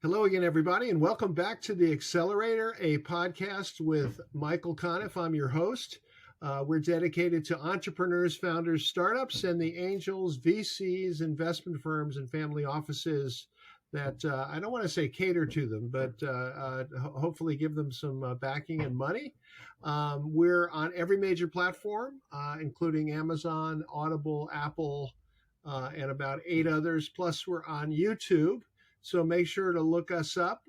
Hello again, everybody, and welcome back to the Accelerator, a podcast with Michael Conniff. I'm your host. We're dedicated to entrepreneurs, founders, startups, and the angels, VCs, investment firms, and family offices that I don't want to say cater to them, but hopefully give them some backing and money. We're on every major platform, including Amazon, Audible, Apple, and about 8 others. Plus, we're on YouTube. So make sure to look us up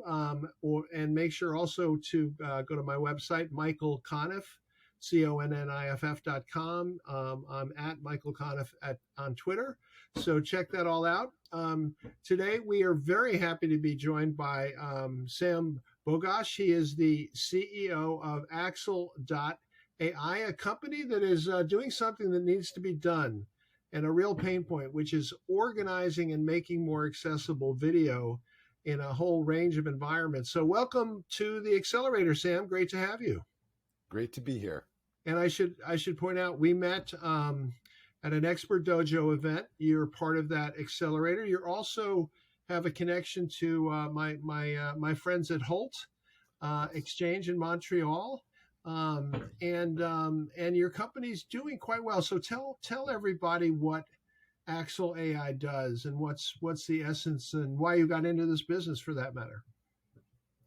and make sure also to go to my website, Michael Conniff, CONNIFF.com. I'm at Michael Conniff on Twitter. So check that all out. Today, we are very happy to be joined by Sam Bogoch. He is the CEO of AI, a company that is doing something that needs to be done, and a real pain point, which is organizing and making more accessible video in a whole range of environments. So welcome to the Accelerator, Sam. Great to have you. Great to be here. And I should point out, we met at an Expert Dojo event. You're part of that Accelerator. You also have a connection to my friends at Holt Exchange in Montreal. And your company's doing quite well. So tell everybody what AI does and what's the essence and why you got into this business, for that matter.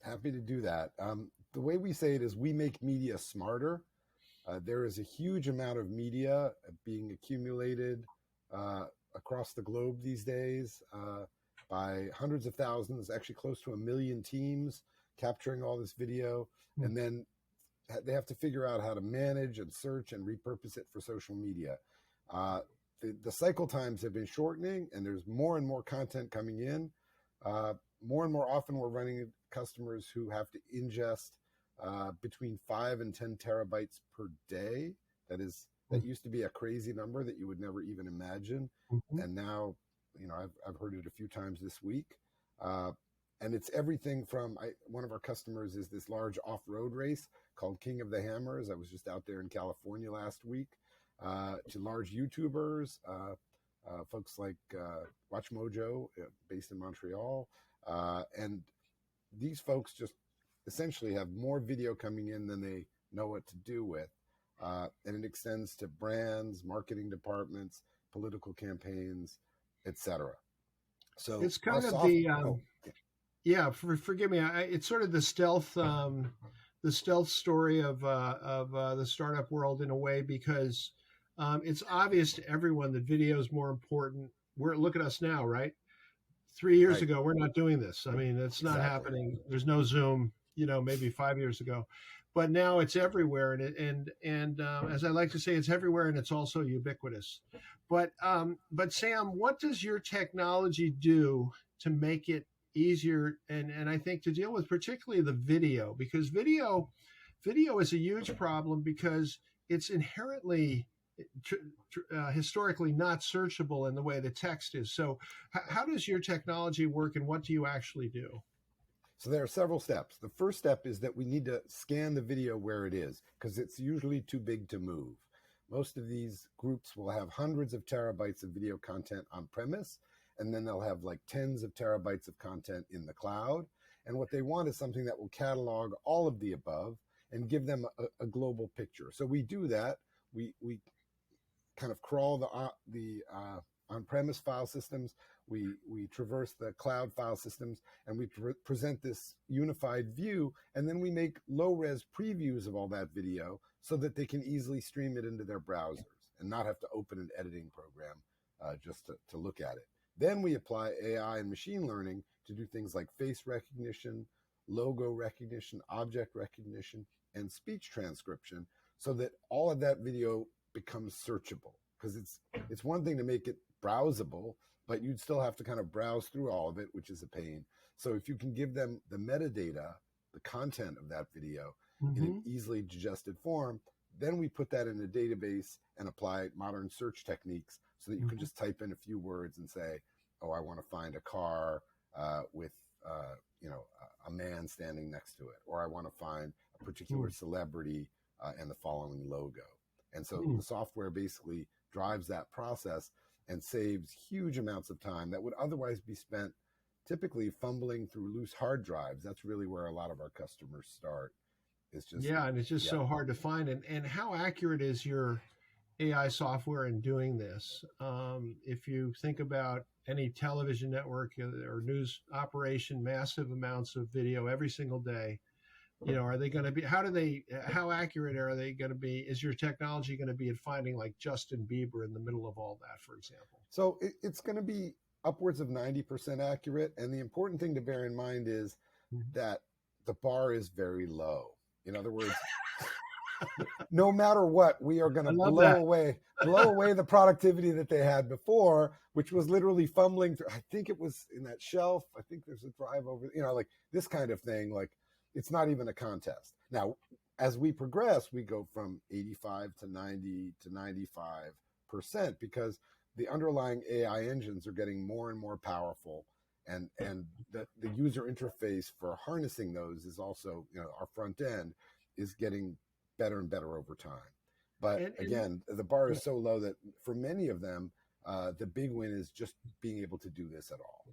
Happy to do that. The way we say it is we make media smarter. There is a huge amount of media being accumulated across the globe these days by hundreds of thousands, actually close to 1 million teams capturing all this video. And then they have to figure out how to manage and search and repurpose it for social media. The cycle times have been shortening, and there's more and more content coming in. More and more often, we're running into customers who have to ingest between 5 and 10 terabytes per day. That used to be a crazy number that you would never even imagine. And now, I've heard it a few times this week. And it's everything from, one of our customers is this large off-road race called King of the Hammers. I was just out there in California last week, to large YouTubers, folks like Watch Mojo, based in Montreal. And these folks just essentially have more video coming in than they know what to do with. And it extends to brands, marketing departments, political campaigns, etc. So it's kind of forgive me. It's sort of the stealth story of the startup world in a way, because it's obvious to everyone that video is more important. Look at us now, right? 3 years ago, we're not doing this. I mean, it's not happening. There's no Zoom, maybe 5 years ago, but now it's everywhere. And as I like to say, it's everywhere, and it's also ubiquitous. But Sam, what does your technology do to make it easier and I think to deal with particularly the video, because video is a huge problem because it's inherently historically not searchable in the way the text is. So how does your technology work, and what do you actually do? So there are several steps. The first step is that we need to scan the video where it is, because it's usually too big to move. Most of these groups will have hundreds of terabytes of video content on premise, and then they'll have like tens of terabytes of content in the cloud. And what they want is something that will catalog all of the above and give them a global picture. So we do that. We kind of crawl the on-premise file systems. We traverse the cloud file systems, and we present this unified view. And then we make low-res previews of all that video so that they can easily stream it into their browsers and not have to open an editing program just to look at it. Then we apply AI and machine learning to do things like face recognition, logo recognition, object recognition, and speech transcription, so that all of that video becomes searchable. Because it's one thing to make it browsable, but you'd still have to kind of browse through all of it, which is a pain. So if you can give them the metadata, the content of that video in an easily digested form, then we put that in a database and apply modern search techniques so that you can just type in a few words and say, oh, I want to find a car with a man standing next to it, or I want to find a particular celebrity and the following logo. And so the software basically drives that process and saves huge amounts of time that would otherwise be spent typically fumbling through loose hard drives. That's really where a lot of our customers start. It's just, Yeah, and it's just yeah. so hard to find. And how accurate is your AI software in doing this? If you think about any television network or news operation, massive amounts of video every single day, are they going to be, how accurate are they going to be? Is your technology going to be at finding like Justin Bieber in the middle of all that, for example? So it's going to be upwards of 90% accurate. And the important thing to bear in mind is that the bar is very low. In other words, no matter what, we are going to blow away the productivity that they had before, which was literally fumbling through. I think it was in that shelf. I think there's a drive over, like this kind of thing. Like, it's not even a contest. Now, as we progress, we go from 85 to 90 to 95% because the underlying AI engines are getting more and more powerful. And the user interface for harnessing those is also, our front end is getting better and better over time. But again, the bar is so low that for many of them, the big win is just being able to do this at all.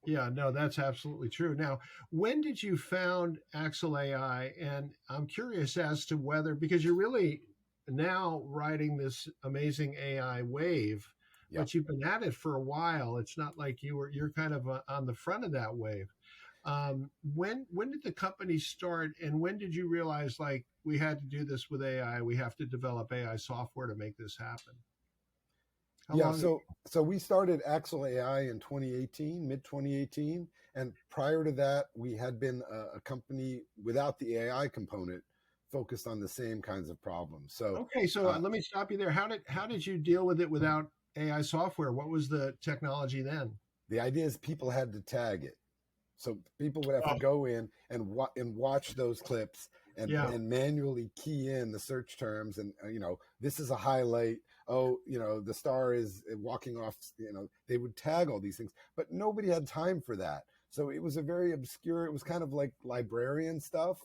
Yeah, no, that's absolutely true. Now, when did you found Axle AI? And I'm curious as to whether, because you're really now riding this amazing AI wave, but you've been at it for a while. It's not like you're kind of on the front of that wave. When did the company start, and when did you realize like we had to do this with AI? We have to develop AI software to make this happen. So we started Axle AI in 2018, mid 2018, and prior to that, we had been a company without the AI component, focused on the same kinds of problems. So let me stop you there. How did you deal with it without AI software? What was the technology then? The idea is people had to tag it. So people would have to go in and watch those clips and manually key in the search terms. And, this is a highlight. Oh, the star is walking off, they would tag all these things, but nobody had time for that. So it was a very obscure, it was kind of like librarian stuff,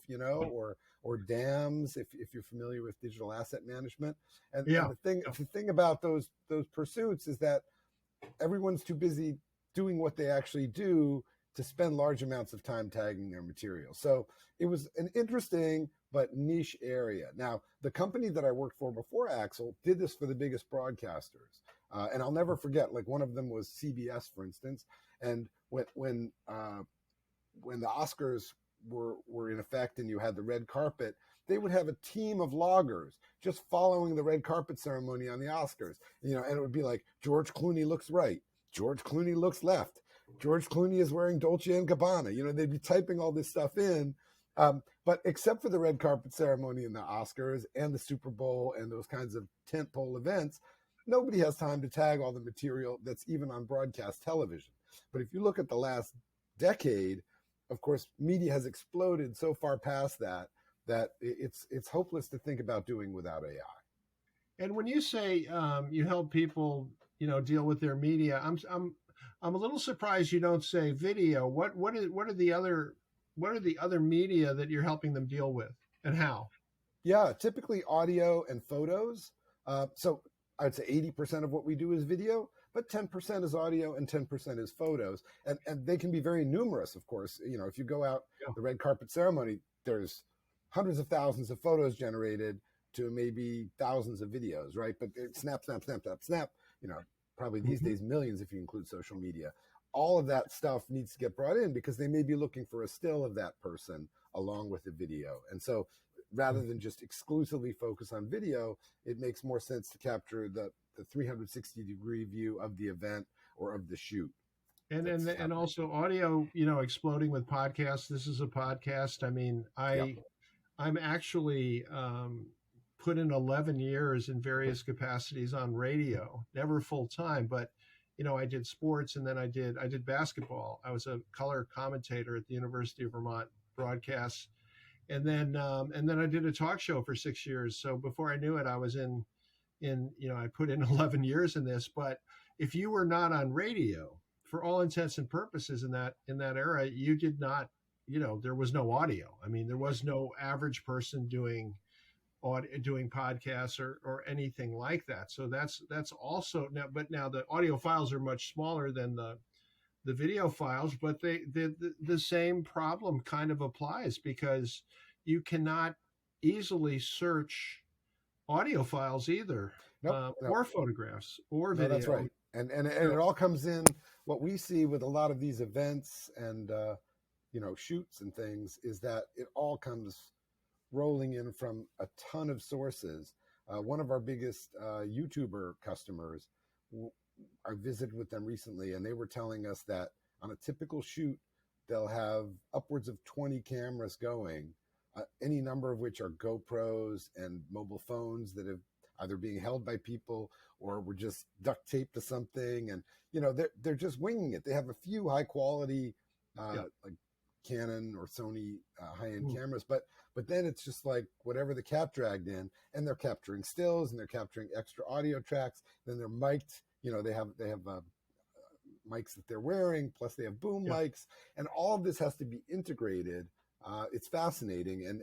or DAMs, if you're familiar with digital asset management. And the thing about those pursuits is that everyone's too busy doing what they actually do to spend large amounts of time tagging their material. So it was an interesting but niche area. Now, the company that I worked for before Axle did this for the biggest broadcasters. And I'll never forget, like one of them was CBS, for instance. And when the Oscars were in effect and you had the red carpet, they would have a team of loggers just following the red carpet ceremony on the Oscars. And it would be like, George Clooney looks right. George Clooney looks left. George Clooney is wearing Dolce & Gabbana. They'd be typing all this stuff in. But except for the red carpet ceremony and the Oscars and the Super Bowl and those kinds of tentpole events, nobody has time to tag all the material that's even on broadcast television. But if you look at the last decade, of course, media has exploded so far past that it's hopeless to think about doing without AI. And when you say you help people, deal with their media, I'm a little surprised you don't say video. What are the other media that you're helping them deal with, and how? Yeah, typically audio and photos. So I'd say 80% of what we do is video, but 10% is audio and 10% is photos. And they can be very numerous, of course. If you go out the red carpet ceremony, there's hundreds of thousands of photos generated to maybe thousands of videos, right? But snap, snap, snap, snap, snap, probably these days millions if you include social media. All of that stuff needs to get brought in because they may be looking for a still of that person along with the video. And so rather than just exclusively focus on video, it makes more sense to capture the 360-degree view of the event or of the shoot. And also audio, exploding with podcasts. This is a podcast. I mean, I'm actually put in 11 years in various capacities on radio, never full time, but I did sports, and then I did basketball. I was a color commentator at the University of Vermont broadcasts, and then I did a talk show for 6 years. So before I knew it, I was in I put in 11 years in this. But if you were not on radio, for all intents and purposes in that era, you did not, there was no audio. I mean, there was no average person doing podcasts or anything like that. So that's also now, but now the audio files are much smaller than the the video files, but the same problem kind of applies because you cannot easily search audio files either, Nope, nope. or photographs or No, that's video. right. And So, it all comes in. What we see with a lot of these events and shoots and things is that it all comes rolling in from a ton of sources. One of our biggest YouTuber customers, I visited with them recently, and they were telling us that on a typical shoot, they'll have upwards of 20 cameras going, any number of which are GoPros and mobile phones that have either being held by people or were just duct taped to something. And, they're just winging it. They have a few high quality, like Canon or Sony high-end cameras, but then it's just like whatever the cat dragged in, and they're capturing stills and they're capturing extra audio tracks. Then they're mic'd. They have mics that they're wearing, plus they have boom mics, and all of this has to be integrated. It's fascinating, and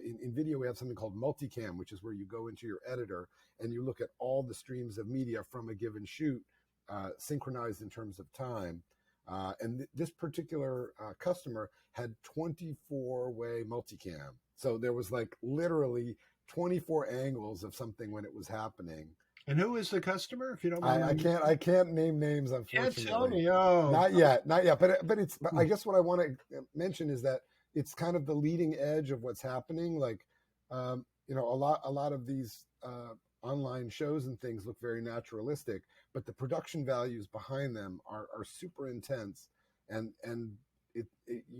in video we have something called multicam, which is where you go into your editor and you look at all the streams of media from a given shoot, synchronized in terms of time. And this particular customer had 24-way multicam. So there was like literally 24 angles of something when it was happening. And who is the customer, if you don't mind? I can't name names, unfortunately. Can't tell me. Oh, not yet. But it's. But I guess what I want to mention is that it's kind of the leading edge of what's happening. Like, a lot of these online shows and things look very naturalistic, but the production values behind them are super intense, and it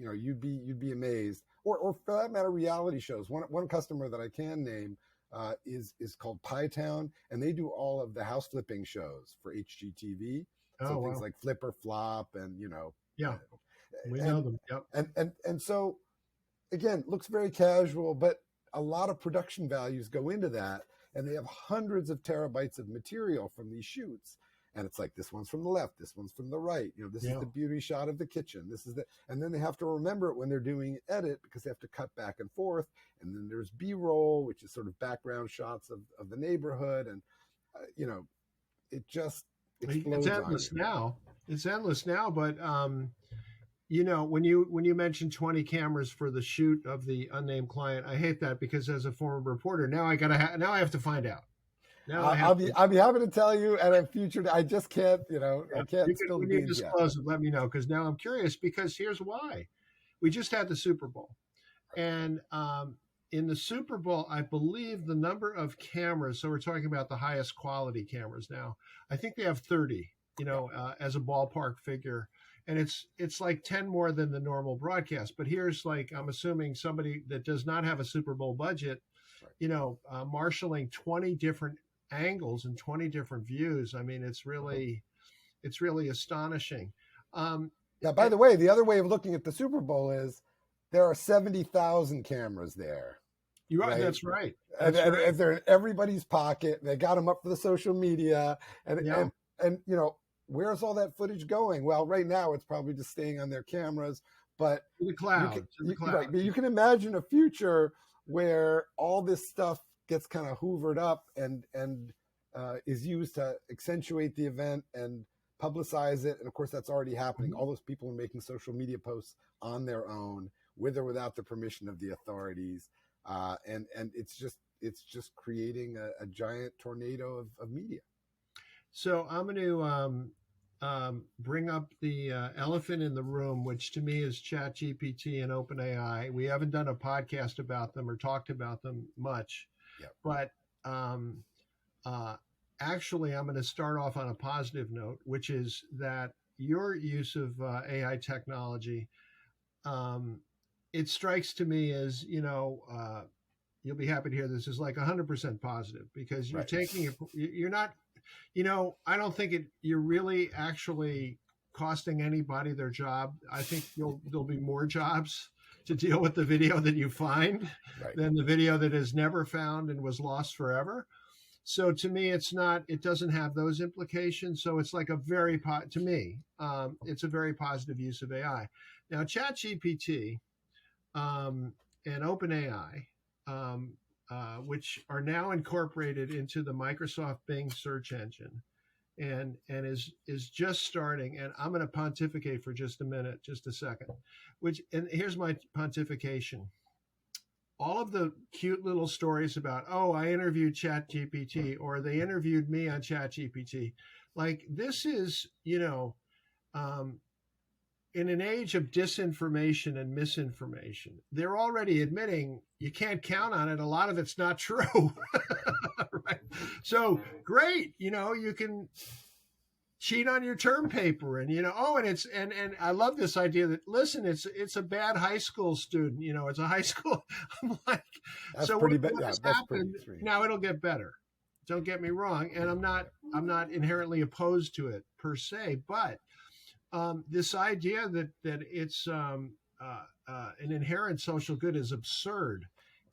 you'd be amazed. Or for that matter, reality shows. One customer that I can name is called Pytown, and they do all of the house flipping shows for HGTV. So things like Flip or Flop, and we know them. Yep. And so again, looks very casual, but a lot of production values go into that, and they have hundreds of terabytes of material from these shoots. And it's like, this one's from the left, this one's from the right. This is the beauty shot of the kitchen. This is and then they have to remember it when they're doing edit, because they have to cut back and forth. And then there's B-roll, which is sort of background shots of the neighborhood. And, it just explodes. It's endless now. It's endless now. But, when you mentioned 20 cameras for the shoot of the unnamed client, I hate that, because as a former reporter, now I have to find out. I'll be happy to tell you at a future. I just can't, I can't spill the beans yet. Disclose it. Let me know, because now I'm curious. Because here's why: we just had the Super Bowl, and in the Super Bowl, I believe the number of cameras. So we're talking about the highest quality cameras now. I think they have 30. As a ballpark figure, and it's like 10 more than the normal broadcast. But here's, like, I'm assuming somebody that does not have a Super Bowl budget, marshaling 20 different angles and 20 different views. I mean, it's really astonishing. By the way, the other way of looking at the Super Bowl is there are 70,000 cameras there. You're right. That's right. And they're in everybody's pocket. They got them up for the social media, and where's all that footage going? Well, right now it's probably just staying on their cameras, but to the cloud. Right, but you can imagine a future where all this stuff gets kind of hoovered up and is used to accentuate the event and publicize it. And of course, that's already happening. All those people are making social media posts on their own, with or without the permission of the authorities. And it's just creating a giant tornado of media. So I'm going to bring up the elephant in the room, which to me is ChatGPT and OpenAI. We haven't done a podcast about them or talked about them much. Yep. But actually, I'm going to start off on a positive note, which is that your use of AI technology, it strikes to me as, you'll be happy to hear this, is like 100% positive, because you're taking it, you're not, I don't think you're really actually costing anybody their job. I think there'll be more jobs to deal with the video that you find than the video that is never found and was lost forever. So to me, it doesn't have those implications. So it's like to me, it's a very positive use of AI. Now, ChatGPT and OpenAI, which are now incorporated into the Microsoft Bing search engine, and is just starting. And I'm going to pontificate for just a minute, just a second. And here's my pontification. All of the cute little stories about, oh, I interviewed ChatGPT, or they interviewed me on ChatGPT. Like, this is, um, in an age of disinformation and misinformation, they're already admitting you can't count on it. A lot of it's not true. Right? So great, you can cheat on your term paper, and and I love this idea that, listen, it's a bad high school student, it's a high school. I'm like, That's so pretty what bad. Yeah, has that's happened pretty extreme. now? It'll get better, don't get me wrong, and I'm not inherently opposed to it per se, but this idea that it's an inherent social good is absurd.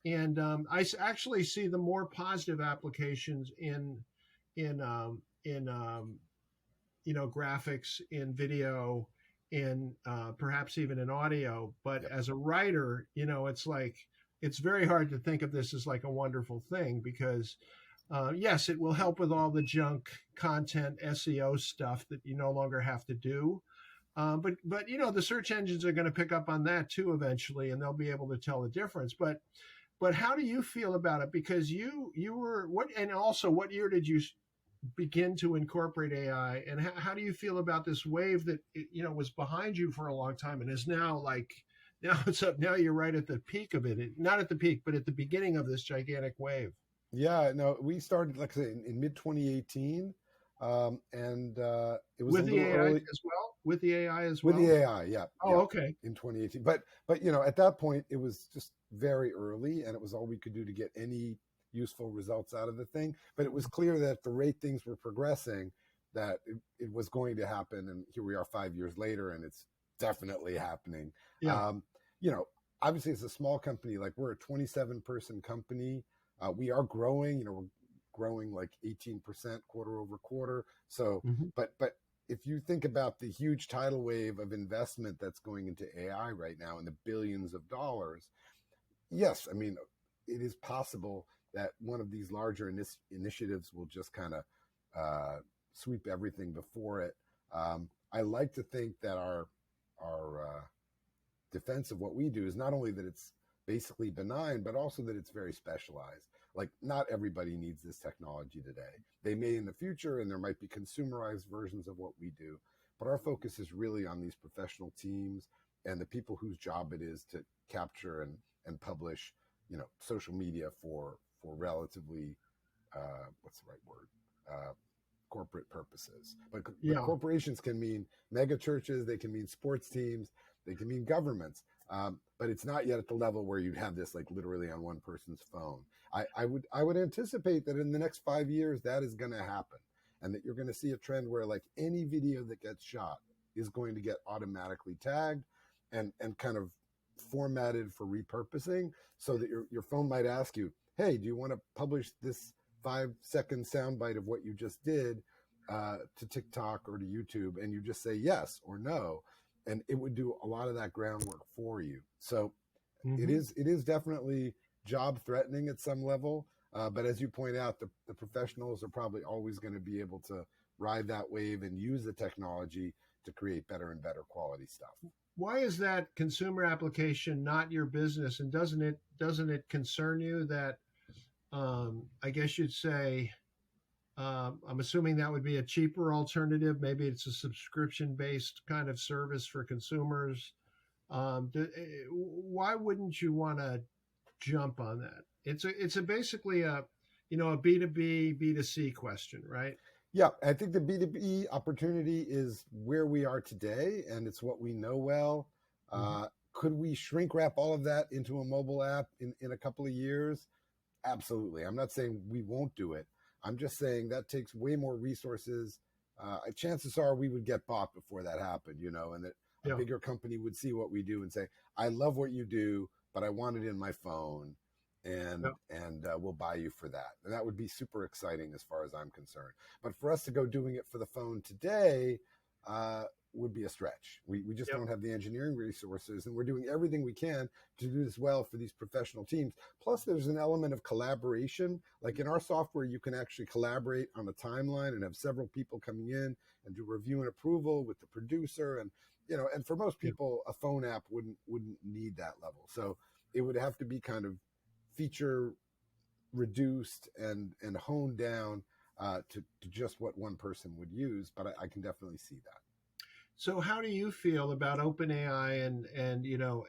And actually see the more positive applications in graphics, in video, in perhaps even in audio. But Yep. as a writer, it's like, it's very hard to think of this as like a wonderful thing, because yes, it will help with all the junk content SEO stuff that you no longer have to do. But the search engines are going to pick up on that too eventually, and they'll be able to tell the difference. But how do you feel about it? Because you were and also, what year did you begin to incorporate AI, and how do you feel about this wave that was behind you for a long time and is now now it's up? Now you're right at the peak of it, not at the peak, but at the beginning of this gigantic wave. Yeah, no, we started, like I say, in mid 2018, and it was With a the little AI early. as well. With the AI as With well. the AI, yeah, Oh, yeah, okay. in 2018. But at that point, it was just very early, and it was all we could do to get any useful results out of the thing. But it was clear that at the rate things were progressing, that it was going to happen. And here we are 5 years later, and it's definitely happening. Yeah. Obviously, it's a small company. Like, we're a 27-person company. We are growing. We're growing like 18% quarter over quarter. So, Mhm. but if you think about the huge tidal wave of investment that's going into AI right now in the billions of dollars, yes, I mean, it is possible that one of these larger initiatives will just kind of sweep everything before it. I like to think that our defense of what we do is not only that it's basically benign, but also that it's very specialized. Like, not everybody needs this technology today. They may in the future, and there might be consumerized versions of what we do. But our focus is really on these professional teams and the people whose job it is to capture and publish, social media for relatively, what's the right word? Corporate purposes. But Yeah. corporations can mean mega churches, they can mean sports teams, they can mean governments. But it's not yet at the level where you'd have this like literally on one person's phone. I would anticipate that in the next 5 years that is going to happen, and that you're going to see a trend where like any video that gets shot is going to get automatically tagged and kind of formatted for repurposing, so that your phone might ask you, hey, do you want to publish this 5-second soundbite of what you just did to TikTok or to YouTube? And you just say yes or no, and it would do a lot of that groundwork for you. So it is definitely job threatening at some level. But as you point out, the professionals are probably always going to be able to ride that wave and use the technology to create better and better quality stuff. Why is that consumer application not your business? And doesn't it concern you that, I guess you'd say, I'm assuming that would be a cheaper alternative. Maybe it's a subscription-based kind of service for consumers. Why wouldn't you want to jump on that? It's basically a B2B, B2C question, right? Yeah, I think the B2B opportunity is where we are today, and it's what we know well. Could we shrink wrap all of that into a mobile app in a couple of years? Absolutely. I'm not saying we won't do it. I'm just saying that takes way more resources. Chances are we would get bought before that happened, and that a bigger company would see what we do and say, I love what you do, but I want it in my phone, and we'll buy you for that. And that would be super exciting as far as I'm concerned. But for us to go doing it for the phone today, would be a stretch. We just Yep. don't have the engineering resources, and we're doing everything we can to do this well for these professional teams. Plus, there's an element of collaboration. Like in our software, you can actually collaborate on a timeline and have several people coming in and do review and approval with the producer. And and for most Yep. people, a phone app wouldn't need that level. So it would have to be kind of feature reduced and honed down to just what one person would use. But I can definitely see that. So how do you feel about OpenAI and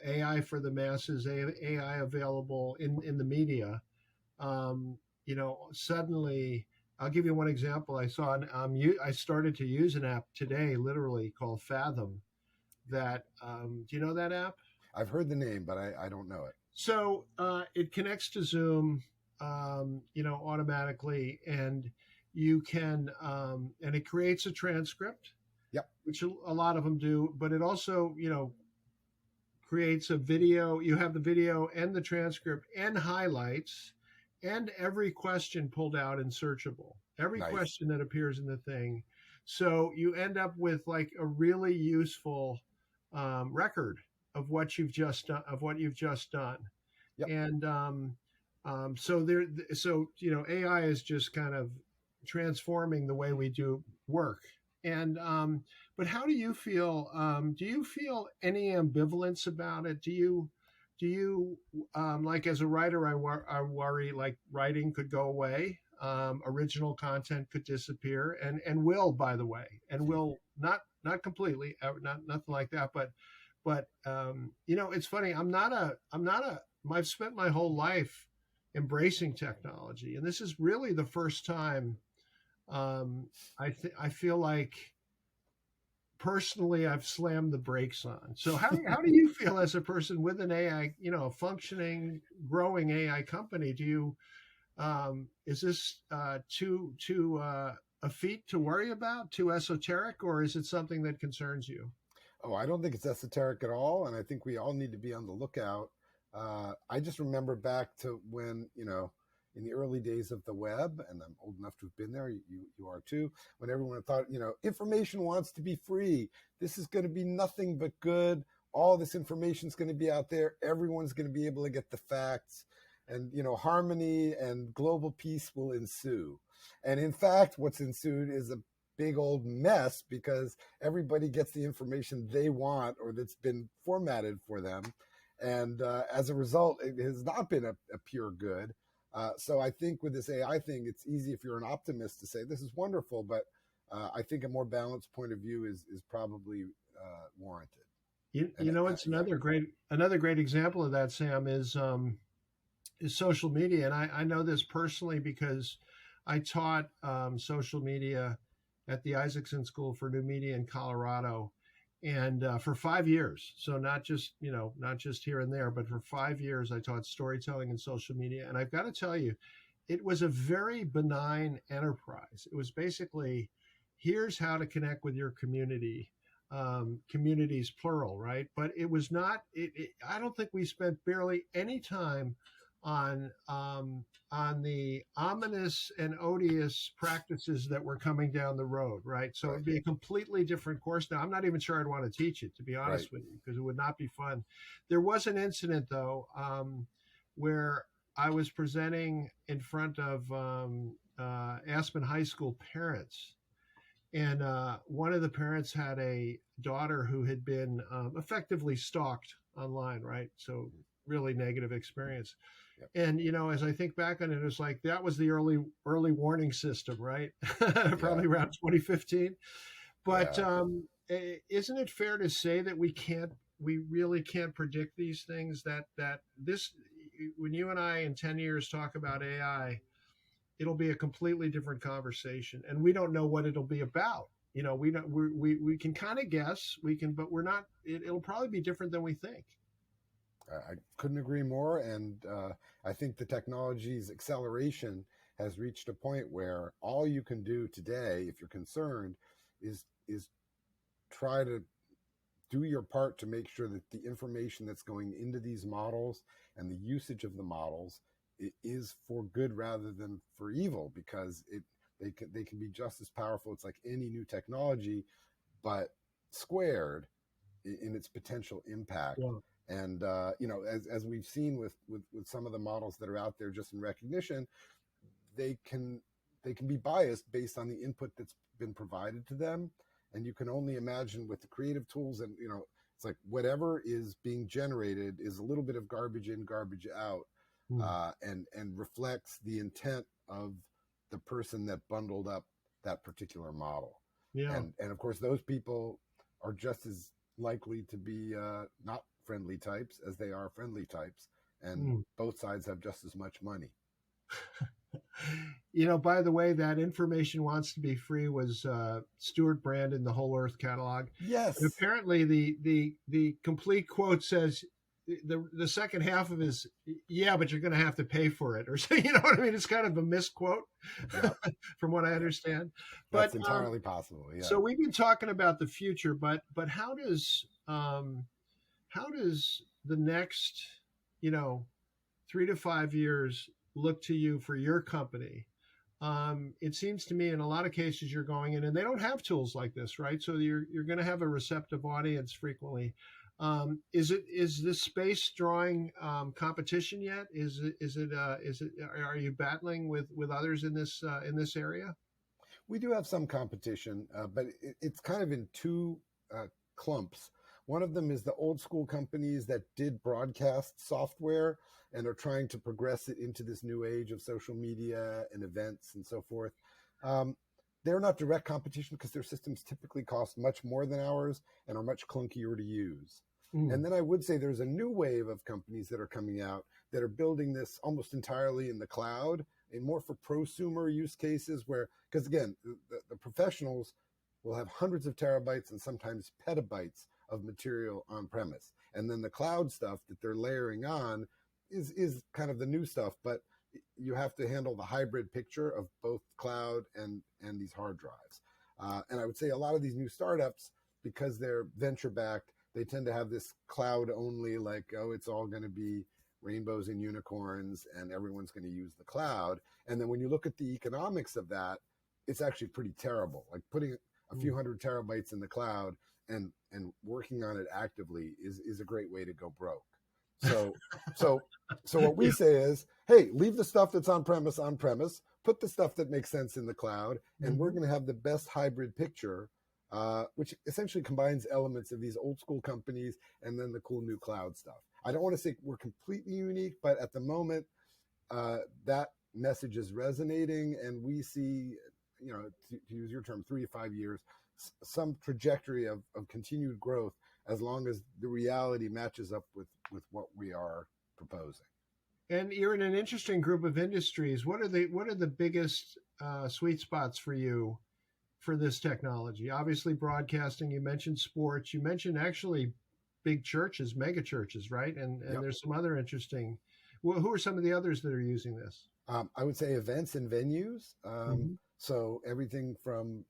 AI for the masses, AI available in the media? Suddenly, I'll give you one example. I started to use an app today, literally called Fathom. That do you know that app? I've heard the name, but I don't know it. So it connects to Zoom, automatically, and you can, and it creates a transcript, Yep. which a lot of them do, but it also, creates a video. You have the video and the transcript and highlights and every question pulled out and searchable, every Nice. question that appears in the thing. So you end up with like a really useful record of what you've just done. Yep. And AI is just kind of transforming the way we do work. And but how do you feel? Do you feel any ambivalence about it? Do you like, as a writer, I worry like writing could go away, original content could disappear, and will, by the way, and will not completely, nothing like that, but it's funny. I've spent my whole life embracing technology, and this is really the first time I feel like personally I've slammed the brakes on. So how do you feel as a person with an AI, a functioning, growing AI company? Do you is this too a feat to worry about, too esoteric, or is it something that concerns you? Oh, I don't think it's esoteric at all, and I think we all need to be on the lookout. I just remember back to when, in the early days of the web, and I'm old enough to have been there, you are too, when everyone thought, information wants to be free. This is going to be nothing but good. All this information is going to be out there. Everyone's going to be able to get the facts, and, harmony and global peace will ensue. And in fact, what's ensued is a big old mess, because everybody gets the information they want or that's been formatted for them. And as a result, it has not been a pure good. So I think with this AI thing, it's easy if you're an optimist to say this is wonderful, but I think a more balanced point of view is probably warranted. It's another great example of that, Sam, is social media, and I know this personally because I taught social media at the Isaacson School for New Media in Colorado, and for 5 years. So not just here and there, but for 5 years I taught storytelling and social media. And I've got to tell you, it was a very benign enterprise. It was basically, here's how to connect with your community. Communities plural, right? But it was not. I don't think we spent barely any time on the ominous and odious practices that were coming down the road, right? So Right. it'd be a completely different course. Now, I'm not even sure I'd want to teach it, to be honest with you, because it would not be fun. There was an incident, though, where I was presenting in front of Aspen High School parents, and one of the parents had a daughter who had been effectively stalked online, right? So really negative experience. Yep. And as I think back on it, it's like that was the early warning system, right? Probably around 2015. But isn't it fair to say that we really can't predict these things? That this, when you and I in 10 years talk about AI, it'll be a completely different conversation, and we don't know what it'll be about. We can kind of guess, but we're not. It'll probably be different than we think. I couldn't agree more. And I think the technology's acceleration has reached a point where all you can do today, if you're concerned, is try to do your part to make sure that the information that's going into these models and the usage of the models is for good rather than for evil, because they can be just as powerful. It's like any new technology, but squared in its potential impact. Yeah. And as we've seen with some of the models that are out there, just in recognition, they can be biased based on the input that's been provided to them. And you can only imagine with the creative tools, and it's like whatever is being generated is a little bit of garbage in, garbage out, and reflects the intent of the person that bundled up that particular model. Yeah. And of course, those people are just as likely to be not friendly types as they are friendly types, and both sides have just as much money. By the way, that information wants to be free was Stuart Brand in the Whole Earth catalog. Yes. And apparently, the complete quote says the second half of his, yeah, but you're going to have to pay for it, or so. You know what I mean? It's kind of a misquote, from what I understand. That's entirely possible. Yeah. So we've been talking about the future, but how does the next 3 to 5 years look to you for your company? It seems to me in a lot of cases you're going in and they don't have tools like this, right? So you're going to have a receptive audience frequently. Is this space drawing competition yet? Are you battling with others in this area? We do have some competition, but it's kind of in two clumps. One of them is the old school companies that did broadcast software and are trying to progress it into this new age of social media and events and so forth. They're not direct competition because their systems typically cost much more than ours and are much clunkier to use. And then I would say there's a new wave of companies that are coming out that are building this almost entirely in the cloud and more for prosumer use cases where, because again, the professionals will have hundreds of terabytes and sometimes petabytes of material on premise. And then the cloud stuff that they're layering on is kind of the new stuff, but you have to handle the hybrid picture of both cloud and these hard drives. And I would say a lot of these new startups, because they're venture backed, they tend to have this cloud only, like, oh, it's all going to be rainbows and unicorns and everyone's going to use the cloud. And then when you look at the economics of that, it's actually pretty terrible. Like putting a few hundred terabytes in the cloud and working on it actively is a great way to go broke. So what we say is, hey, leave the stuff that's on premise, put the stuff that makes sense in the cloud, and we're going to have the best hybrid picture, which essentially combines elements of these old school companies and then the cool new cloud stuff. I don't want to say we're completely unique, but at the moment, that message is resonating, and we see, to use your term, 3 to 5 years, some trajectory of continued growth as long as the reality matches up with what we are proposing. And you're in an interesting group of industries. What are the biggest sweet spots for you for this technology? Obviously broadcasting, you mentioned sports, you mentioned actually big churches, mega churches, right? And there's some other interesting, who are some of the others that are using this? I would say events and venues. So everything from,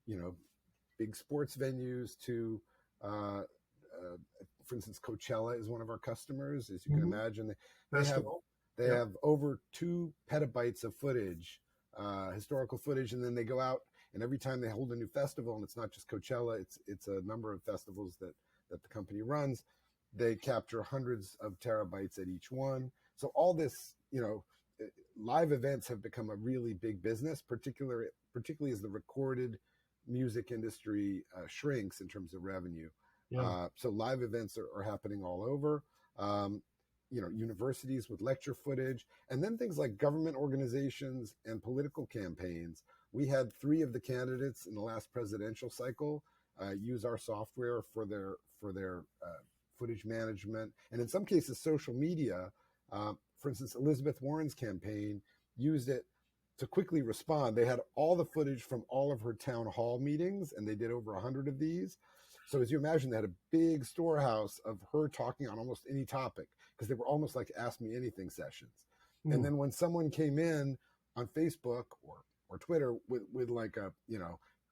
big sports venues to, for instance, Coachella is one of our customers. As you can imagine, they have over 2 petabytes of footage, historical footage, and then they go out and every time they hold a new festival, and it's not just Coachella, it's a number of festivals that the company runs, they capture hundreds of terabytes at each one. So all this, live events have become a really big business, particularly as the recorded music industry shrinks in terms of revenue. So live events are happening all over. Universities with lecture footage, and then things like government organizations and political campaigns. We had 3 of the candidates in the last presidential cycle use our software for their footage management, and in some cases, social media. For instance, Elizabeth Warren's campaign used it to quickly respond. They had all the footage from all of her town hall meetings, and they did over 100 of these. So as you imagine, they had a big storehouse of her talking on almost any topic, because they were almost like Ask Me Anything sessions. And then when someone came in on Facebook or Twitter with like a,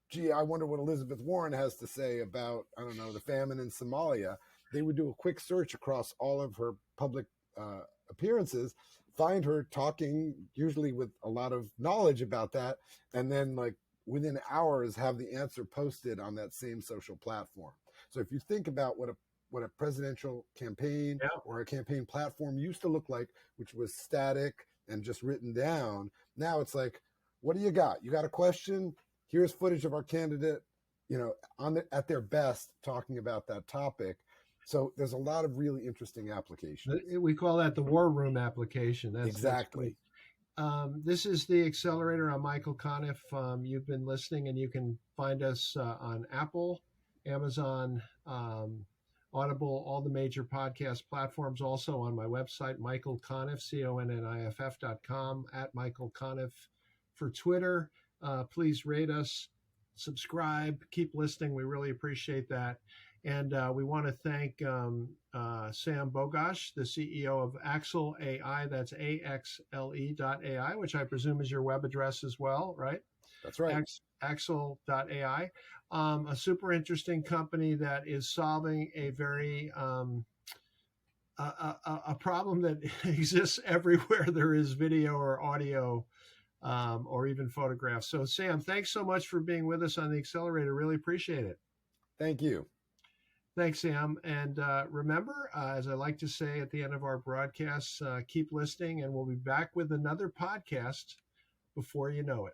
gee, I wonder what Elizabeth Warren has to say about, I don't know, the famine in Somalia, they would do a quick search across all of her public appearances, find her talking, usually with a lot of knowledge about that, and then like within hours have the answer posted on that same social platform. So if you think about what a presidential campaign Yeah. or a campaign platform used to look like, which was static and just written down, now it's like, what do you got? You got a question? Here's footage of our candidate, at their best talking about that topic. So there's a lot of really interesting applications. We call that the war room application. Exactly. This is the Accelerator. I'm Michael Conniff. You've been listening, and you can find us on Apple, Amazon, Audible, all the major podcast platforms. Also on my website, Michael Conniff, CONNIFF.com, at Michael Conniff for Twitter. Please rate us, subscribe, keep listening. We really appreciate that. And we want to thank Sam Bogoch, the CEO of Axle AI. That's AXLE.ai, which I presume is your web address as well, right? That's right. Axle.ai, a super interesting company that is solving a very a problem that exists everywhere there is video or audio or even photographs. So, Sam, thanks so much for being with us on the Accelerator. Really appreciate it. Thank you. Thanks, Sam. And remember, as I like to say at the end of our broadcasts, keep listening, and we'll be back with another podcast before you know it.